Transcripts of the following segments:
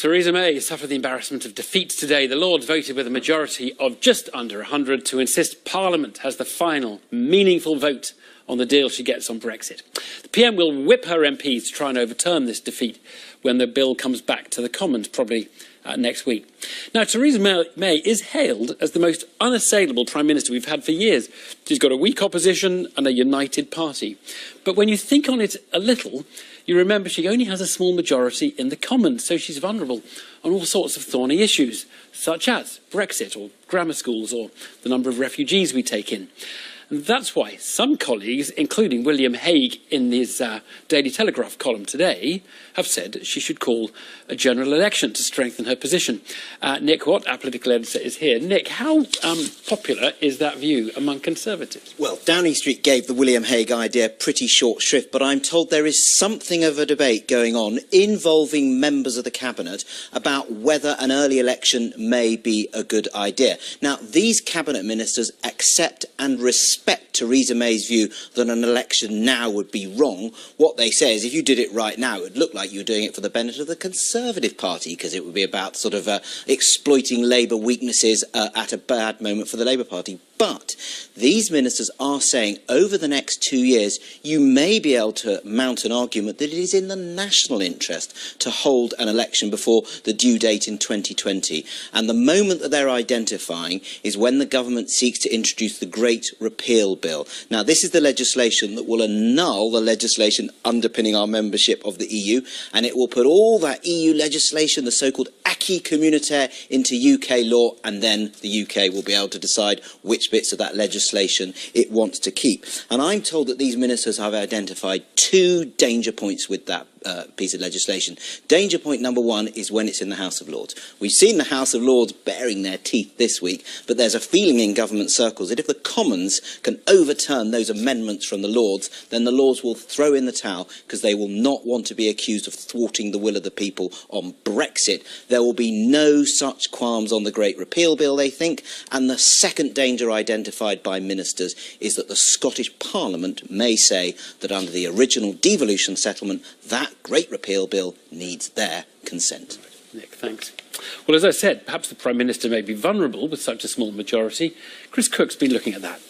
Theresa May suffered the embarrassment of defeat today. The Lords voted with a majority of just under 100 to insist Parliament has the final, meaningful vote on the deal she gets on Brexit. The PM will whip her MPs to try and overturn this defeat when the bill comes back to the Commons, probably next week. Now, Theresa May is hailed as the most unassailable Prime Minister we've had for years. She's got a weak opposition and a united party. But when you think on it a little, you remember she only has a small majority in the Commons, so she's vulnerable on all sorts of thorny issues, such as Brexit or grammar schools or the number of refugees we take in. And that's why some colleagues, including William Hague in his Daily Telegraph column today, have said she should call a general election to strengthen her position. Nick Watt, our political editor, is here. Nick, how popular is that view among Conservatives? Well, Downing Street gave the William Hague idea pretty short shrift, but I'm told there is something of a debate going on involving members of the Cabinet about whether an early election may be a good idea. Now, these Cabinet ministers accept and respect Theresa May's view that an election now would be wrong. What they say is if you did it right now, it would look like you were doing it for the benefit of the Conservative Party, because it would be about sort of exploiting Labour weaknesses at a bad moment for the Labour Party. But these ministers are saying over the next 2 years, you may be able to mount an argument that it is in the national interest to hold an election before the due date in 2020. And the moment that they're identifying is when the government seeks to introduce the Great Repeal Bill. Now, this is the legislation that will annul the legislation underpinning our membership of the EU, and it will put all that EU legislation, the so-called acquis communautaire, into UK law, and then the UK will be able to decide which bits of that legislation it wants to keep. And I'm told that these ministers have identified 2 danger points with that piece of legislation. Danger point number 1 is when it's in the House of Lords. We've seen the House of Lords baring their teeth this week, but there's a feeling in government circles that if the Commons can overturn those amendments from the Lords, then the Lords will throw in the towel, because they will not want to be accused of thwarting the will of the people on Brexit. There will be no such qualms on the Great Repeal Bill, they think. And the second danger identified by ministers is that the Scottish Parliament may say that under the original devolution settlement, that Great Repeal Bill needs their consent. Nick, thanks. Well, as I said, perhaps the Prime Minister may be vulnerable with such a small majority. Chris Cook's been looking at that.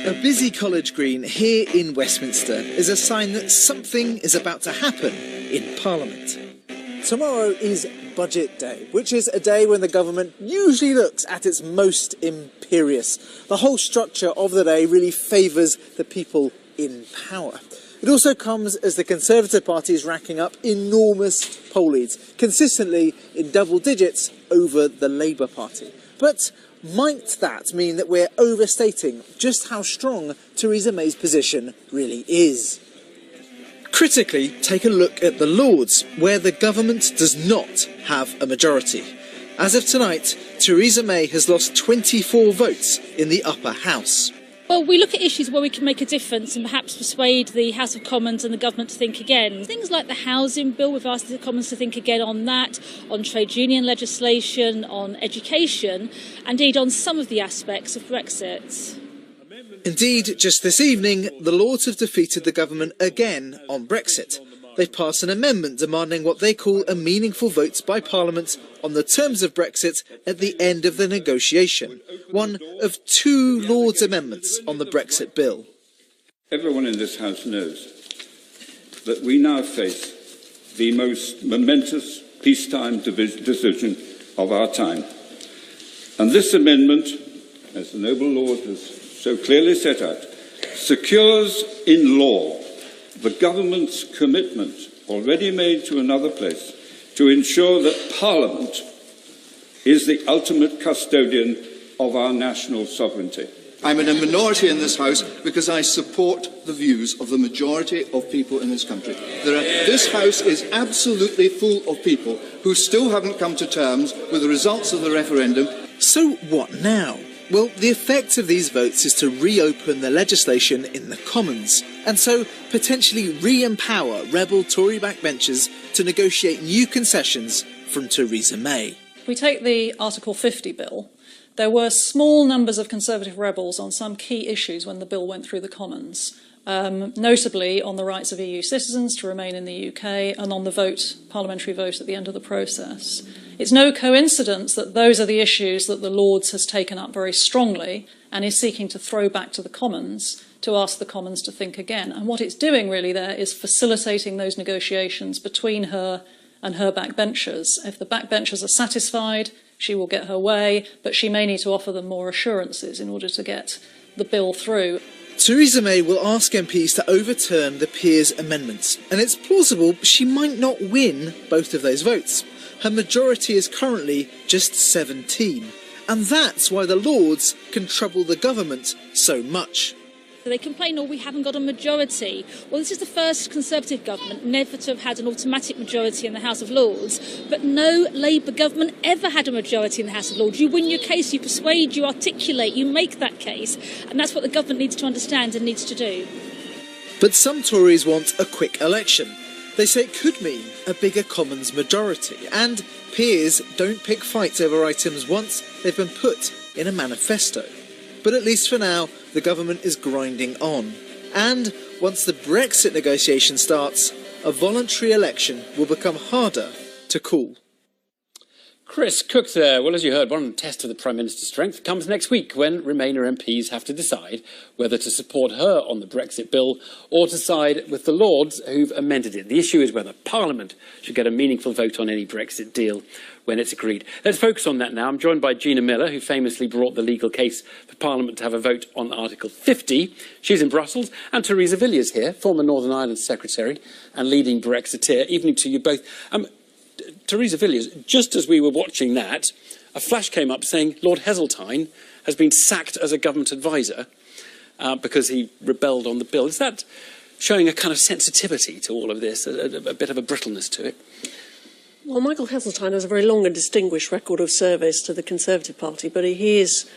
A busy College Green here in Westminster is a sign that something is about to happen in Parliament. Tomorrow is Budget Day, which is a day when the government usually looks at its most imperious. The whole structure of the day really favours the people in power. It also comes as the Conservative Party is racking up enormous poll leads, consistently in double digits over the Labour Party. But might that mean that we're overstating just how strong Theresa May's position really is? Critically, take a look at the Lords, where the government does not have a majority. As of tonight, Theresa May has lost 24 votes in the upper house. Well, we look at issues where we can make a difference and perhaps persuade the House of Commons and the government to think again. Things like the housing bill, we've asked the Commons to think again on that, on trade union legislation, on education, indeed on some of the aspects of Brexit. Indeed, just this evening, the Lords have defeated the government again on Brexit. They've passed an amendment demanding what they call a meaningful vote by Parliament on the terms of Brexit at the end of the negotiation, one of 2 Lords' amendments on the Brexit bill. Everyone in this House knows that we now face the most momentous peacetime decision of our time. And this amendment, as the noble Lord has so clearly set out, secures in law the government's commitment, already made to another place, to ensure that Parliament is the ultimate custodian of our national sovereignty. I'm in a minority in this House because I support the views of the majority of people in this country. This House is absolutely full of people who still haven't come to terms with the results of the referendum. So what now? Well, the effect of these votes is to reopen the legislation in the Commons, and so potentially re-empower rebel Tory backbenchers to negotiate new concessions from Theresa May. If we take the Article 50 bill, there were small numbers of Conservative rebels on some key issues when the bill went through the Commons. notably on the rights of EU citizens to remain in the UK and on the parliamentary vote at the end of the process. It's no coincidence that those are the issues that the Lords has taken up very strongly and is seeking to throw back to the Commons to ask the Commons to think again. And what it's doing really there is facilitating those negotiations between her and her backbenchers. If the backbenchers are satisfied, she will get her way, but she may need to offer them more assurances in order to get the bill through. Theresa May will ask MPs to overturn the peers' amendments, and it's plausible she might not win both of those votes. Her majority is currently just 17, and that's why the Lords can trouble the government so much. They complain, we haven't got a majority. Well, this is the first Conservative government never to have had an automatic majority in the House of Lords, but no Labour government ever had a majority in the House of Lords. You win your case, you persuade, you articulate, you make that case, and that's what the government needs to understand and needs to do. But some Tories want a quick election. They say it could mean a bigger Commons majority, and peers don't pick fights over items once they've been put in a manifesto. But at least for now, the government is grinding on. And once the Brexit negotiation starts, a voluntary election will become harder to call. Chris Cook there. Well, as you heard, one test of the Prime Minister's strength comes next week when Remainer MPs have to decide whether to support her on the Brexit bill or to side with the Lords who've amended it. The issue is whether Parliament should get a meaningful vote on any Brexit deal when it's agreed. Let's focus on that now. I'm joined by Gina Miller, who famously brought the legal case for Parliament to have a vote on Article 50. She's in Brussels. And Theresa Villiers here, former Northern Ireland Secretary and leading Brexiteer. Evening to you both. Theresa Villiers, just as we were watching that, a flash came up saying Lord Heseltine has been sacked as a government advisor because he rebelled on the bill. Is that showing a kind of sensitivity to all of this, a bit of a brittleness to it? Well, Michael Heseltine has a very long and distinguished record of service to the Conservative Party, but he is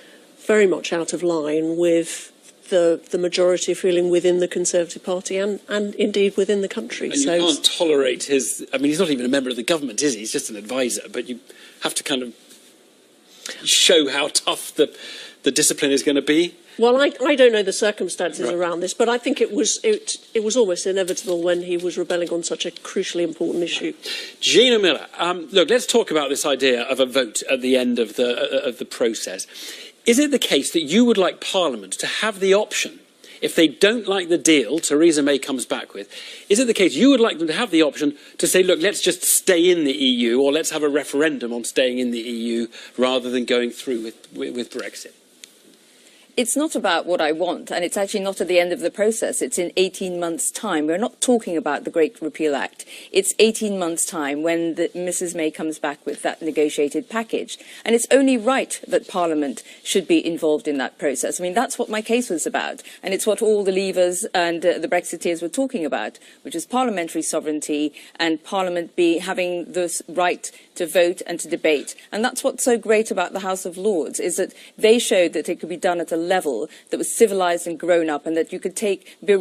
very much out of line with the majority feeling within the Conservative Party and indeed within the country. And you can't tolerate his... I mean, he's not even a member of the government, is he? He's just an advisor. But you have to kind of show how tough the discipline is going to be. Well, I don't know the circumstances around this, but I think it was almost inevitable when he was rebelling on such a crucially important issue. Gina Miller, look, let's talk about this idea of a vote at the end of the process. Is it the case that you would like Parliament to have the option, if they don't like the deal Theresa May comes back with, is it the case you would like them to have the option to say, look, let's just stay in the EU, or let's have a referendum on staying in the EU rather than going through with Brexit? It's not about what I want, and it's actually not at the end of the process. It's in 18 months' time. We're not talking about the Great Repeal Act. It's 18 months' time when Mrs May comes back with that negotiated package. And it's only right that Parliament should be involved in that process. I mean, that's what my case was about. And it's what all the Leavers and the Brexiteers were talking about, which is parliamentary sovereignty and Parliament having this right to vote and to debate. And that's what's so great about the House of Lords, is that they showed that it could be done at a level that was civilised and grown up, and that you could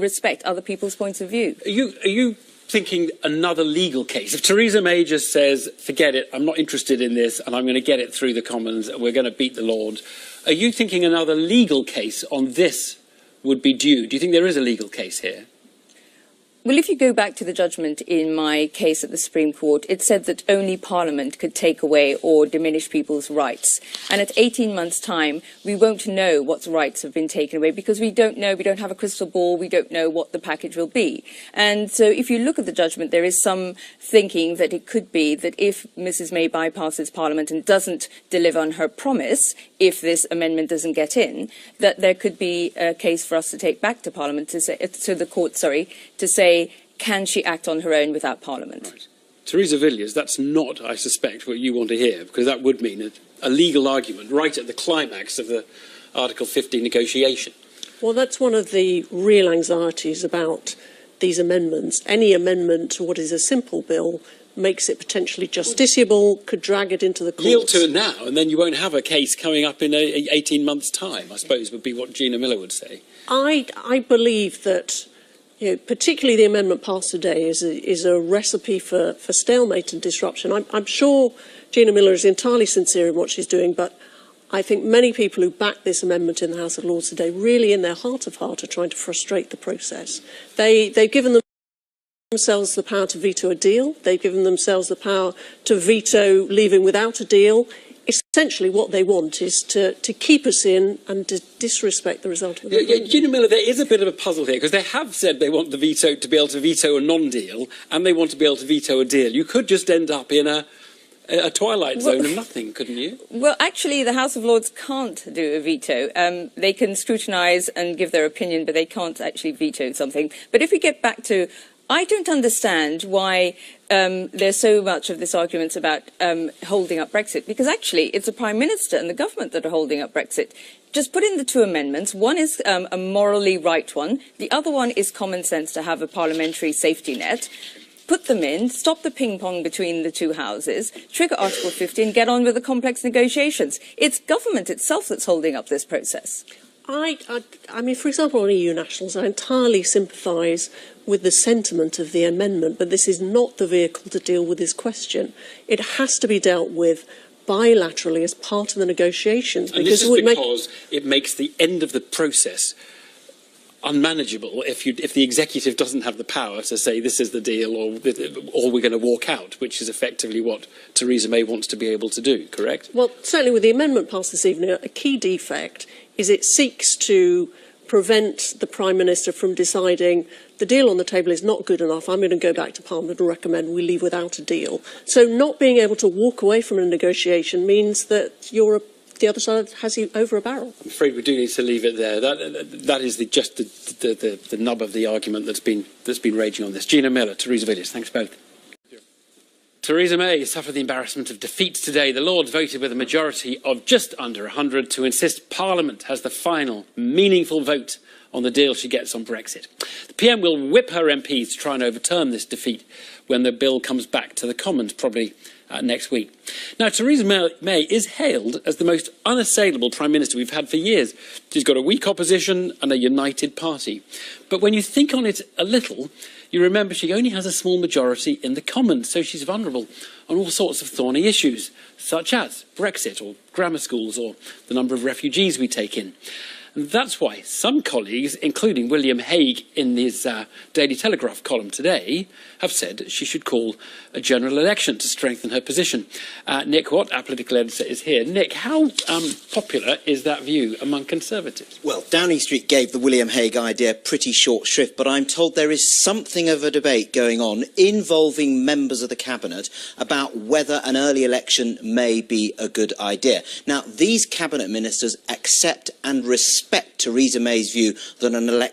respect other people's points of view. Are you thinking another legal case? If Theresa May just says, forget it, I'm not interested in this, and I'm going to get it through the Commons, and we're going to beat the Lords, are you thinking another legal case on this would be due? Do you think there is a legal case here? Well, if you go back to the judgment in my case at the Supreme Court, it said that only Parliament could take away or diminish people's rights. And at 18 months' time, we won't know what rights have been taken away because we don't know, we don't have a crystal ball, we don't know what the package will be. And so if you look at the judgment, there is some thinking that it could be that if Mrs May bypasses Parliament and doesn't deliver on her promise, if this amendment doesn't get in, that there could be a case for us to take back to Parliament, to the court, to say, can she act on her own without Parliament? Right. Theresa Villiers, that's not, I suspect, what you want to hear, because that would mean a legal argument right at the climax of the Article 50 negotiation. Well, that's one of the real anxieties about these amendments. Any amendment to what is a simple bill makes it potentially justiciable, could drag it into the courts. Yield to it now, and then you won't have a case coming up in 18 months' time, I suppose, would be what Gina Miller would say. I believe that, particularly the amendment passed today is a recipe for stalemate and disruption. I'm sure Gina Miller is entirely sincere in what she's doing, but I think many people who back this amendment in the House of Lords today really in their heart of heart are trying to frustrate the process. They've given themselves the power to veto a deal. They've given themselves the power to veto leaving without a deal. Essentially what they want is to keep us in and to disrespect the result of the vote. Gina Miller, there is a bit of a puzzle here, because they have said they want the veto to be able to veto a non-deal, and they want to be able to veto a deal. You could just end up in a twilight zone of nothing, couldn't you? Well, actually, the House of Lords can't do a veto. They can scrutinise and give their opinion, but they can't actually veto something. But if we get back to, I don't understand why there's so much of this argument about holding up Brexit, because actually it's the Prime Minister and the government that are holding up Brexit. Just put in the two amendments. One is a morally right one. The other one is common sense, to have a parliamentary safety net. Put them in, stop the ping-pong between the two houses, trigger Article 50 and get on with the complex negotiations. It's government itself that's holding up this process. I mean, for example, on EU nationals, I entirely sympathise with the sentiment of the amendment, but this is not the vehicle to deal with this question. It has to be dealt with bilaterally as part of the negotiations. And this is because it makes the end of the process unmanageable if the executive doesn't have the power to say this is the deal, or we're going to walk out, which is effectively what Theresa May wants to be able to do, correct? Well, certainly with the amendment passed this evening, a key defect is it seeks to prevent the Prime Minister from deciding the deal on the table is not good enough, I'm going to go back to Parliament and recommend we leave without a deal. So not being able to walk away from a negotiation means that the other side has you over a barrel. I'm afraid we do need to leave it there. That is just the nub of the argument that's been raging on this. Gina Miller, Theresa Villiers, thanks both. Theresa May suffered the embarrassment of defeat today. The Lords voted with a majority of just under 100 to insist Parliament has the final, meaningful vote on the deal she gets on Brexit. The PM will whip her MPs to try and overturn this defeat when the bill comes back to the Commons, probably next week. Now, Theresa May is hailed as the most unassailable Prime Minister we've had for years. She's got a weak opposition and a united party. But when you think on it a little, you remember she only has a small majority in the Commons, so she's vulnerable on all sorts of thorny issues, such as Brexit or grammar schools or the number of refugees we take in. And that's why some colleagues, including William Hague in his Daily Telegraph column today, have said she should call a general election to strengthen her position. Nick Watt, our political editor, is here. Nick, how popular is that view among Conservatives? Well, Downing Street gave the William Hague idea pretty short shrift, but I'm told there is something of a debate going on involving members of the Cabinet about whether an early election may be a good idea. Now, these Cabinet ministers accept and respect Theresa May's view that an election